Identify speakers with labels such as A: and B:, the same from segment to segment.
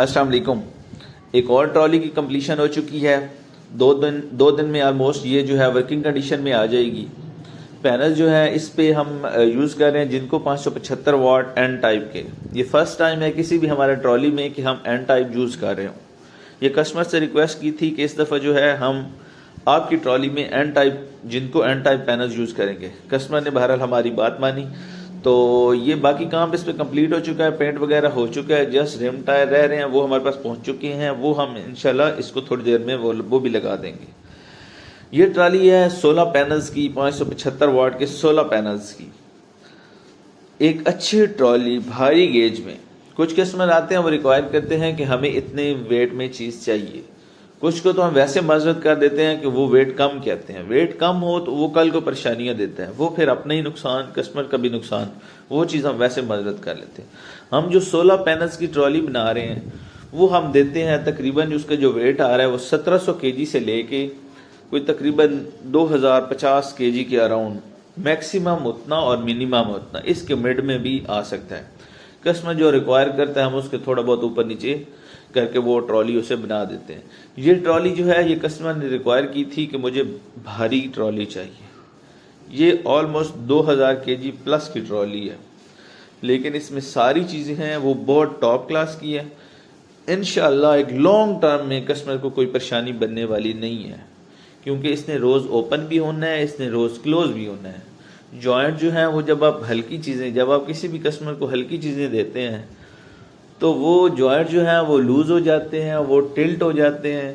A: السلام علیکم. ایک اور ٹرالی کی کمپلیشن ہو چکی ہے. دو دن میں آلموسٹ یہ جو ہے ورکنگ کنڈیشن میں آ جائے گی. پینل جو ہے اس پہ ہم یوز کر رہے ہیں جن کو 575 واٹ این ٹائپ کے. یہ فرسٹ ٹائم ہے کسی بھی ہمارے ٹرالی میں کہ ہم این ٹائپ یوز کر رہے ہوں. یہ کسٹمر سے ریکویسٹ کی تھی کہ اس دفعہ جو ہے ہم آپ کی ٹرالی میں این ٹائپ جن کو این ٹائپ پینل یوز کریں گے. کسٹمر نے بہرحال ہماری بات مانی تو یہ باقی کام اس پہ کمپلیٹ ہو چکا ہے. پینٹ وغیرہ ہو چکا ہے. جسٹ ریم ٹائر رہ رہے ہیں وہ ہمارے پاس پہنچ چکے ہیں. وہ ہم انشاءاللہ اس کو تھوڑی دیر میں وہ بھی لگا دیں گے. یہ ٹرالی ہے 16 پینلز کی, 575 واٹ کے 16 پینلز کی. ایک اچھی ٹرالی بھاری گیج میں. کچھ کسٹمر آتے ہیں وہ ریکوائر کرتے ہیں کہ ہمیں اتنے ویٹ میں چیز چاہیے. کچھ کو تو ہم ویسے معذرت کر دیتے ہیں کہ وہ ویٹ کم کہتے ہیں. ویٹ کم ہو تو وہ کل کو پریشانیاں دیتا ہے, وہ پھر اپنا ہی نقصان, کسٹمر کا بھی نقصان. وہ چیز ہم ویسے معذرت کر لیتے ہیں. ہم جو 16 پینلز کی ٹرالی بنا رہے ہیں وہ ہم دیتے ہیں تقریباً اس کا جو ویٹ آ رہا ہے وہ 1700 kg سے لے کے کوئی تقریباً 2050 kg کے اراؤنڈ. میکسیمم اتنا اور منیمم اتنا, اس کے مڈ میں بھی آ سکتا ہے. کسٹمر جو ریکوائر کرتا ہے ہم اس کے تھوڑا بہت اوپر نیچے کر کے وہ ٹرالی اسے بنا دیتے ہیں. یہ ٹرالی جو ہے یہ کسٹمر نے ریکوائر کی تھی کہ مجھے بھاری ٹرالی چاہیے. یہ آلموسٹ 2000 kg پلس کی ٹرالی ہے, لیکن اس میں ساری چیزیں ہیں وہ بہت ٹاپ کلاس کی ہے. انشاءاللہ ایک لانگ ٹرم میں کسٹمر کو کوئی پریشانی بننے والی نہیں ہے, کیونکہ اس نے روز اوپن بھی ہونا ہے, اس نے روز کلوز بھی ہونا ہے. جوائنٹ جو ہیں وہ جب آپ کسی بھی کسٹمر کو ہلکی چیزیں دیتے ہیں تو وہ جوائنٹ جو ہیں وہ لوز ہو جاتے ہیں, وہ ٹلٹ ہو جاتے ہیں.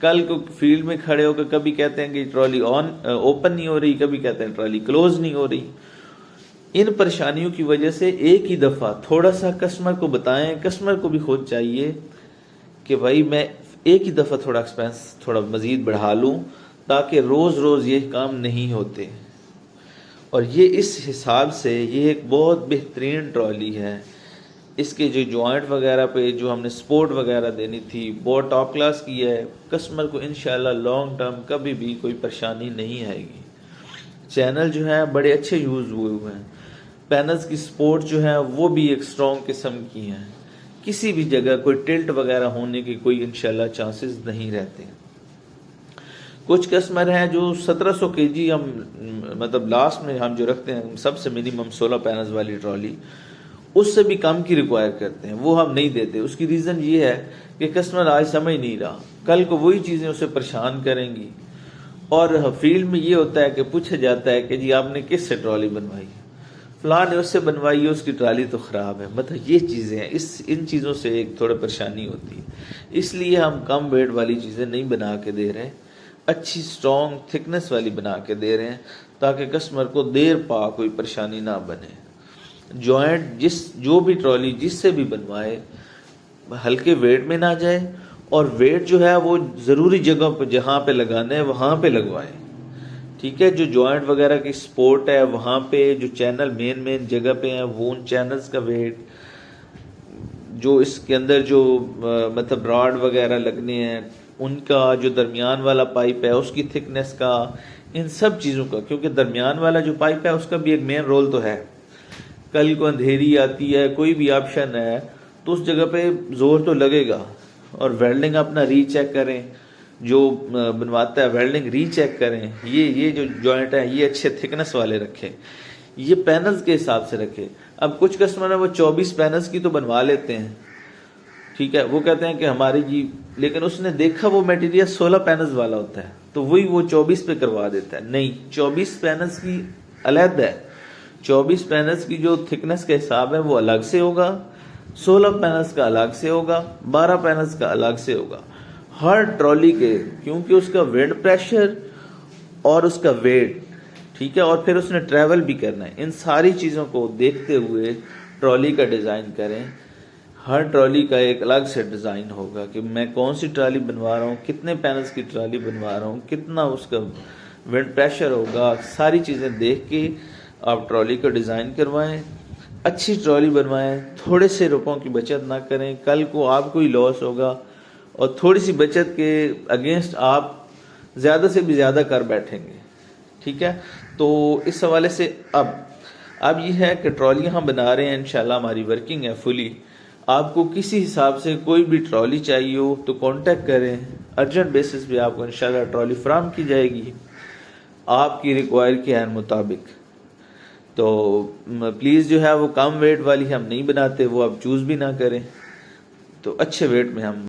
A: کل کو فیلڈ میں کھڑے ہو کے کبھی کہتے ہیں کہ ٹرالی اوپن نہیں ہو رہی, کبھی کہتے ہیں ٹرالی کلوز نہیں ہو رہی. ان پریشانیوں کی وجہ سے ایک ہی دفعہ تھوڑا سا کسٹمر کو بتائیں. کسٹمر کو بھی خود چاہیے کہ بھائی میں ایک ہی دفعہ تھوڑا ایکسپینس تھوڑا مزید بڑھا لوں تاکہ روز روز یہ کام نہیں ہوتے. اور یہ اس حساب سے یہ ایک بہت بہترین ٹرالی ہے. اس کے جو جوائنٹ وغیرہ پہ جو ہم نے سپورٹ وغیرہ دینی تھی بہت ٹاپ کلاس کی ہے. کسٹمر کو انشاءاللہ لانگ ٹرم کبھی بھی کوئی پریشانی نہیں آئے گی. چینل جو ہیں بڑے اچھے یوز ہوئے ہیں. پینلز کی سپورٹ جو ہے وہ بھی ایک سٹرونگ قسم کی ہیں. کسی بھی جگہ کوئی ٹلٹ وغیرہ ہونے کی کوئی انشاءاللہ چانسز نہیں رہتے. کچھ کسٹمر ہیں جو 1700 kg ہم مطلب لاسٹ میں ہم جو رکھتے ہیں سب سے منیمم 16 پینلز والی ٹرالی, اس سے بھی کم کی ریکوائر کرتے ہیں. وہ ہم نہیں دیتے. اس کی ریزن یہ ہے کہ کسٹمر آج سمجھ نہیں رہا, کل کو وہی چیزیں اسے پریشان کریں گی. اور فیلڈ میں یہ ہوتا ہے کہ پوچھا جاتا ہے کہ جی آپ نے کس سے ٹرالی بنوائی ہے, فلاں نے اس سے بنوائی ہے, اس کی ٹرالی تو خراب ہے. مطلب یہ چیزیں ہیں, ان چیزوں سے ایک تھوڑا پریشانی ہوتی ہے. اس لیے ہم کم ویٹ والی چیزیں نہیں بنا کے دے رہے, اچھی سٹرونگ تھکنس والی بنا کے دے رہے ہیں تاکہ کسٹمر کو دیر پا کوئی پریشانی نہ بنے. جوائنٹ جو بھی ٹرالی جس سے بھی بنوائے ہلکے ویٹ میں نہ جائے, اور ویٹ جو ہے وہ ضروری جگہوں پہ جہاں پہ لگانا ہے وہاں پہ لگوائے. ٹھیک ہے, جو جوائنٹ وغیرہ کی سپورٹ ہے وہاں پہ, جو چینل مین جگہ پہ ہیں وہ ان چینلز کا ویٹ, جو اس کے اندر جو مطلب راڈ وغیرہ لگنے ہیں ان کا, جو درمیان والا پائپ ہے اس کی تھکنس کا, ان سب چیزوں کا. کیونکہ درمیان والا جو پائپ ہے اس کا بھی ایک مین رول تو ہے. کل کو اندھیری آتی ہے, کوئی بھی آپشن ہے تو اس جگہ پہ زور تو لگے گا. اور ویلڈنگ اپنا ری چیک کریں, جو بنواتا ہے ویلڈنگ ری چیک کریں. یہ جو جوائنٹ ہے یہ اچھے تھکنس والے رکھیں, یہ پینلز کے حساب سے رکھیں. اب کچھ کسٹمر ہیں وہ 24 پینلز کی تو بنوا لیتے ہیں, ٹھیک ہے, وہ کہتے ہیں کہ ہماری جی, لیکن اس نے دیکھا وہ میٹیریل 16 پینلز والا ہوتا ہے تو وہی وہ 24 پہ کروا دیتا ہے. نہیں, 24 پینلز کی علیحدہ ہے. 24 پینلز کی جو تھکنس کا حساب ہے وہ الگ سے ہوگا, 16 پینلز کا الگ سے ہوگا, 12 پینلز کا الگ سے ہوگا. ہر ٹرالی کے, کیونکہ اس کا وینڈ پریشر اور اس کا ویٹ, ٹھیک ہے, اور پھر اس نے ٹریول بھی کرنا ہے, ان ساری چیزوں کو دیکھتے ہوئے ٹرالی کا ڈیزائن کریں. ہر ٹرالی کا ایک الگ سے ڈیزائن ہوگا کہ میں کون سی ٹرالی بنوا رہا ہوں, کتنے پینلز کی ٹرالی بنوا رہا ہوں, کتنا اس کا وینڈ پریشر ہوگا. ساری چیزیں دیکھ کے آپ ٹرالی کو ڈیزائن کروائیں, اچھی ٹرالی بنوائیں. تھوڑے سے روپوں کی بچت نہ کریں, کل کو آپ کو ہی لاس ہوگا, اور تھوڑی سی بچت کے اگینسٹ آپ زیادہ سے بھی زیادہ کر بیٹھیں گے. ٹھیک ہے, تو اس حوالے سے اب یہ ہے کہ ٹرالیاں ہم بنا رہے ہیں, انشاءاللہ ہماری ورکنگ ہے فلی. آپ کو کسی حساب سے کوئی بھی ٹرالی چاہیے ہو تو کانٹیکٹ کریں، ارجنٹ بیسس پہ آپ کو انشاءاللہ ٹرالی فراہم کی جائے گی آپ کی ریکوائر کے عین مطابق۔ تو پلیز جو ہے وہ کم ویٹ والی ہم نہیں بناتے، وہ آپ چوز بھی نہ کریں، تو اچھے ویٹ میں ہم